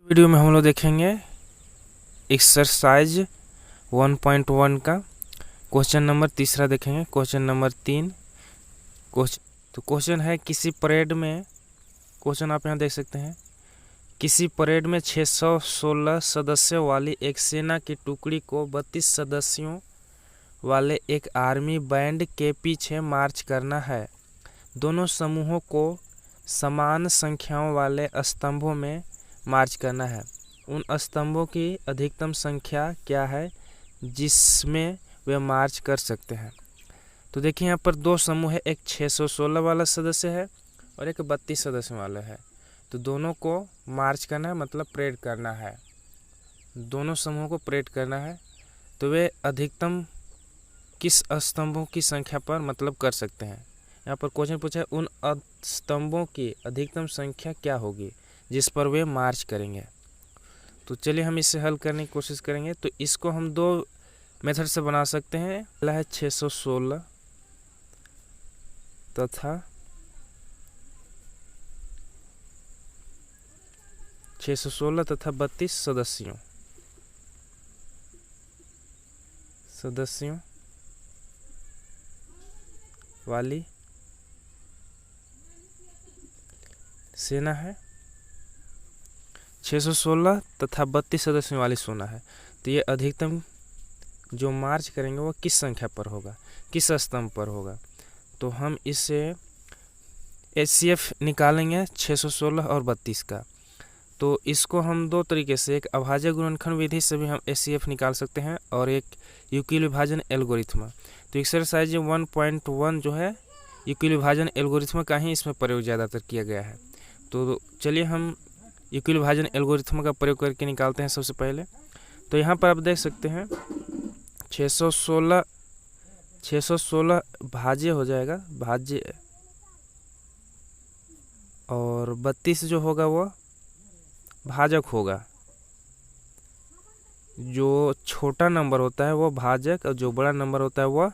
Video में हम लोग देखेंगे एक्सरसाइज 1.1 का क्वेश्चन नंबर तीसरा देखेंगे। क्वेश्चन नंबर 3 क्वेश्चन है किसी परेड में, क्वेश्चन आप यहाँ देख सकते हैं, किसी परेड में 616 सदस्यों वाली एक सेना की टुकड़ी को 32 सदस्यों वाले एक आर्मी बैंड के पीछे मार्च करना है। दोनों समूहों को समान संख्याओं वाले स्तंभों में मार्च करना है। उन स्तंभों की अधिकतम संख्या क्या है जिसमें वे मार्च कर सकते हैं। तो देखिए यहाँ पर दो समूह है, एक 616 वाला सदस्य है और एक 32 सदस्य वाला है। तो दोनों को मार्च करना है, मतलब परेड करना है, दोनों समूहों को परेड करना है। तो वे अधिकतम किस स्तंभों की संख्या पर मतलब कर सकते हैं। यहाँ पर क्वेश्चन पूछा है उन स्तंभों की अधिकतम संख्या क्या होगी जिस पर वे मार्च करेंगे। तो चलिए हम इसे हल करने की कोशिश करेंगे। तो इसको हम दो मेथड से बना सकते हैं। पहला है 616 तथा 32 सदस्यों वाली सेना है। 616 तथा 32 सदस्यों वाली सेना है। तो ये अधिकतम जो मार्च करेंगे वो किस संख्या पर होगा, किस स्तंभ पर होगा। तो हम इससे एचसीएफ निकालेंगे 616 और 32 का। तो इसको हम दो तरीके से, एक अभाज्य गुणनखंड विधि से भी हम एचसीएफ निकाल सकते हैं और एक यूक्लिड विभाजन एल्गोरिथ्म। तो एक्सरसाइज 1.1 जो है यूक्लिड विभाजन एल्गोरिथ्म का ही इसमें प्रयोग ज़्यादातर किया गया है। तो चलिए हम यूक्लिड विभाजन एल्गोरिथ्म का प्रयोग करके निकालते हैं सबसे पहले। तो यहाँ पर आप देख सकते हैं 616 भाज्य हो जाएगा, भाज्य, और 32 जो होगा वो भाजक होगा। जो छोटा नंबर होता है वो भाजक और जो बड़ा नंबर होता है वो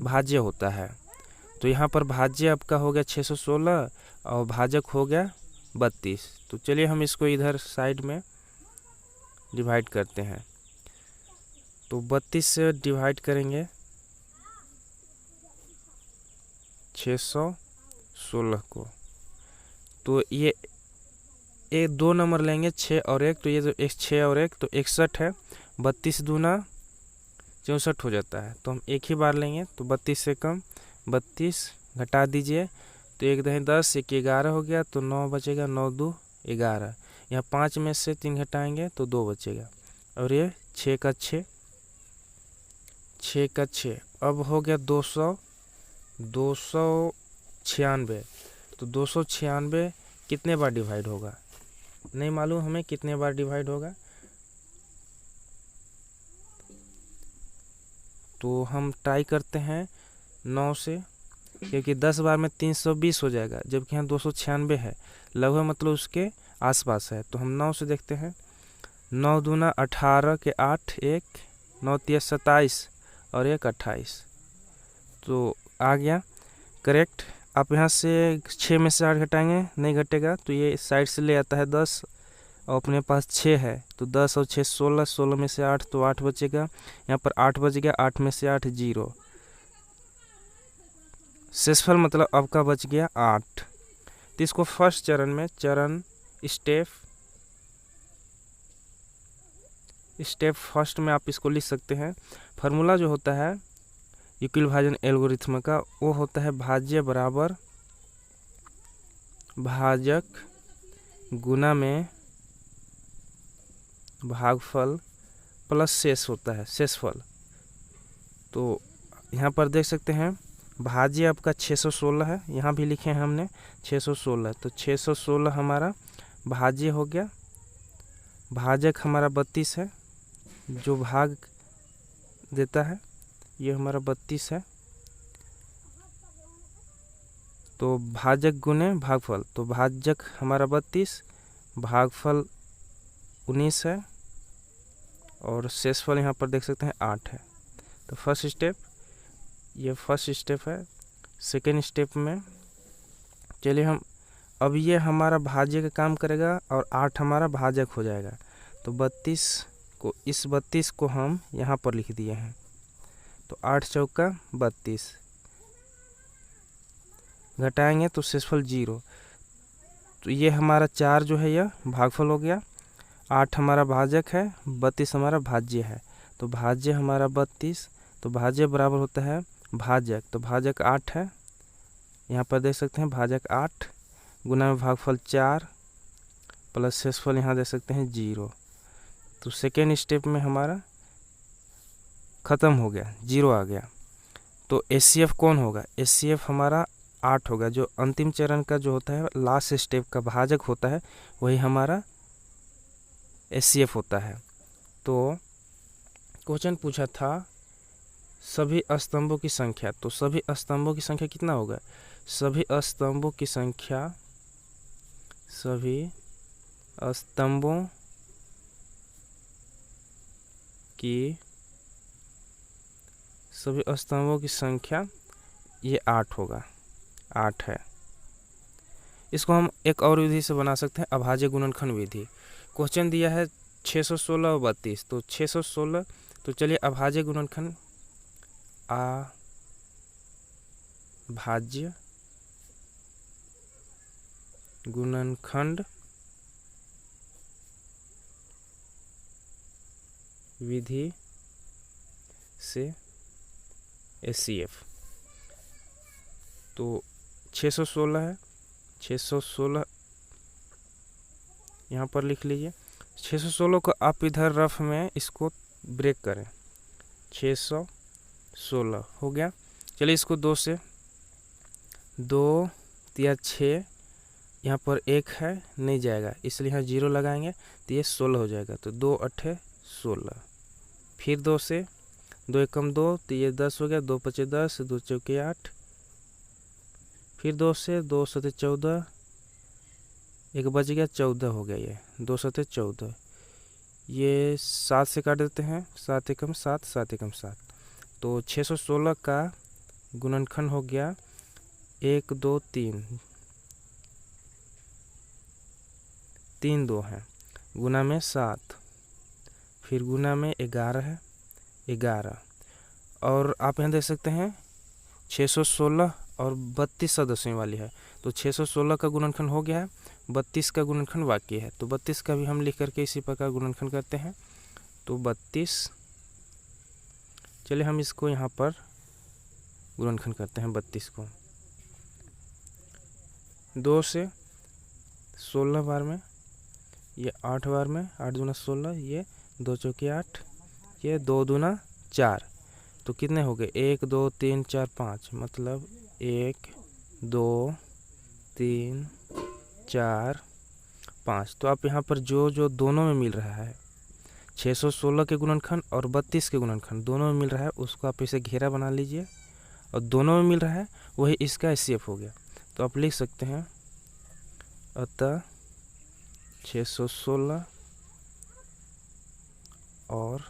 भाज्य होता है। तो यहाँ पर भाज्य आपका हो गया 616 और भाजक हो गया 32। तो चलिए हम इसको इधर साइड में डिवाइड करते हैं। तो 32 से डिवाइड करेंगे 616 को, तो ये एक दो नंबर लेंगे 6 और 1, तो ये जो 6 और 1 तो 61 है। 32 दूना 64 हो जाता है। तो हम एक ही बार लेंगे, तो 32 से कम 32 घटा दीजिए, तो 1 दही 10, 1 11 हो गया, तो 9 बचेगा, 9 2 11। यहाँ 5 में से 3 घटाएंगे तो 2 बचेगा, और ये 6 का 6 अब हो गया 296। तो 296 कितने बार डिवाइड होगा नहीं मालूम हमें, कितने बार डिवाइड होगा। तो हम ट्राई करते हैं 9 से, क्योंकि 10 बार में 320 हो जाएगा, जबकि यहाँ 296 है, लगभग मतलब उसके आसपास है। तो हम 9 से देखते हैं। 9 दूना 18 के 8, 1 9 3 27 और 1 28। तो आ गया करेक्ट। आप यहाँ से 6 में से 8 घटाएंगे, नहीं घटेगा, तो ये साइड से ले आता है 10, और अपने पास 6 है, तो 10 और 6 16, 16 में से 8 तो 8 बचेगा। यहाँ पर 8 बच गया, 8 में से 8 0, शेषफल मतलब आपका बच गया 8। तो इसको फर्स्ट चरण में, स्टेप फर्स्ट में आप इसको लिख सकते हैं। फार्मूला जो होता है यूक्लिड विभाजन एल्गोरिथ्म का, वो होता है भाज्य बराबर भाजक गुना में भागफल प्लस शेष होता है, शेषफल। तो यहाँ पर देख सकते हैं भाज्य आपका 616 है, यहाँ भी लिखे हैं हमने 616, तो 616 हमारा भाज्य हो गया। भाजक हमारा 32 है, जो भाग देता है ये हमारा 32 है। तो भाजक गुने भागफल, तो भाजक हमारा 32, भागफल 19 है, और शेषफल यहाँ पर देख सकते हैं 8 है। तो फर्स्ट स्टेप, ये फर्स्ट स्टेप है। सेकेंड स्टेप में चलिए हम अब ये हमारा भाज्य का काम करेगा और 8 हमारा भाजक हो जाएगा। तो 32 को हम यहाँ पर लिख दिए हैं। तो 8 चौका 32, घटाएंगे तो शेषफल 0। तो ये हमारा 4 जो है यह भागफल हो गया। 8 हमारा भाजक है, 32 हमारा भाज्य है। तो भाज्य हमारा 32, तो भाज्य बराबर होता है भाजक। तो भाजक 8 है, यहाँ पर देख सकते हैं भाजक 8 गुना में भागफल 4 प्लस शेषफल यहाँ देख सकते हैं 0। तो सेकेंड स्टेप में हमारा ख़त्म हो गया, 0 आ गया। तो HCF कौन होगा? HCF हमारा 8 होगा। जो अंतिम चरण का जो होता है, लास्ट स्टेप का भाजक होता है, वही हमारा HCF होता है। तो क्वेश्चन पूछा था सभी स्तंभों की संख्या। तो सभी स्तंभों की संख्या कितना होगा? सभी स्तंभों की संख्या, सभी स्तंभों की संख्या ये 8 होगा, 8 है। इसको हम एक और विधि से बना सकते हैं, अभाज्य गुणनखंड विधि। क्वेश्चन दिया है 616 और 32, तो 616, तो चलिए अभाज्य गुणनखंड, अभाज्य गुणनखंड विधि से HCF। तो 616 है, 616 यहाँ पर लिख लीजिए। 616 को आप इधर रफ में इसको ब्रेक करें, 616 हो गया। चलिए इसको 2 से, 2 या 6, यहाँ पर 1 है नहीं जाएगा, इसलिए यहाँ 0 लगाएंगे तो ये 16 हो जाएगा। तो 2 8 16, फिर 2 से, 2 एकम 2, तो ये 10 हो गया, 2 5 10, 2 चौके 8, फिर 2 से, 2 7 14, एक बच गया, 14 हो गया। ये 2 7 14, ये 7 से काट देते हैं, 7 एकम 7, 7 एकम 7। तो 616 का गुणनखंड हो गया 1 2 3, 3 2 है, गुना में 7, फिर गुना में 11 है, 11। और आप यहाँ देख सकते हैं 616 और 32 सदस्यों वाली है। तो 616 का गुणनखंड हो गया है, 32 का गुणनखंड बाकी है। तो 32 का भी हम लिख करके इसी प्रकार गुणनखंड करते हैं। तो 32, चलिए हम इसको यहाँ पर गुणनखंड करते हैं 32 को। 2 से 16 बार में, ये 8 बार में, 8 दूना 16, ये 2 चौके 8, ये 2 दूना 4। तो कितने हो गए? 1 2 3 4 5, मतलब 1 2 3 4 5। तो आप यहाँ पर जो दोनों में मिल रहा है, 616 के गुणनखंड और 32 के गुणनखंड दोनों में मिल रहा है, उसको आप इसे घेरा बना लीजिए, और दोनों में मिल रहा है वही इसका HCF हो गया। तो आप लिख सकते हैं अतः 616 और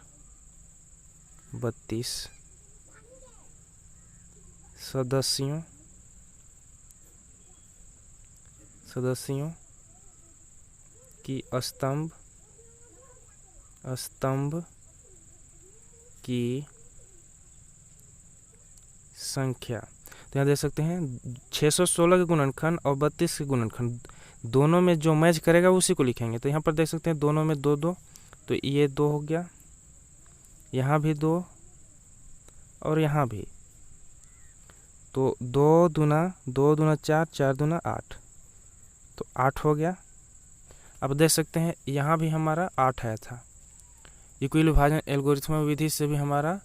32 सदस्यों की स्तंभ की संख्या। तो यहाँ देख सकते हैं 616 के गुणनखंड और 32 के गुणनखंड दोनों में जो मैच करेगा उसी को लिखेंगे। तो यहाँ पर देख सकते हैं दोनों में 2 2, तो ये 2 हो गया, यहाँ भी 2 और यहाँ भी। तो 2 दूना 4, 4 दूना 8, तो 8 हो गया। अब देख सकते हैं यहाँ भी हमारा 8 आया था। इक्विल विभाजन एल्गोरिथम विधि से भी हमारा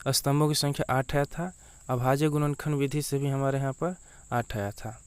स्तंभों की संख्या 8 आया था। अभाज्य गुणनखंड विधि से भी हमारे यहाँ पर 8 आया था।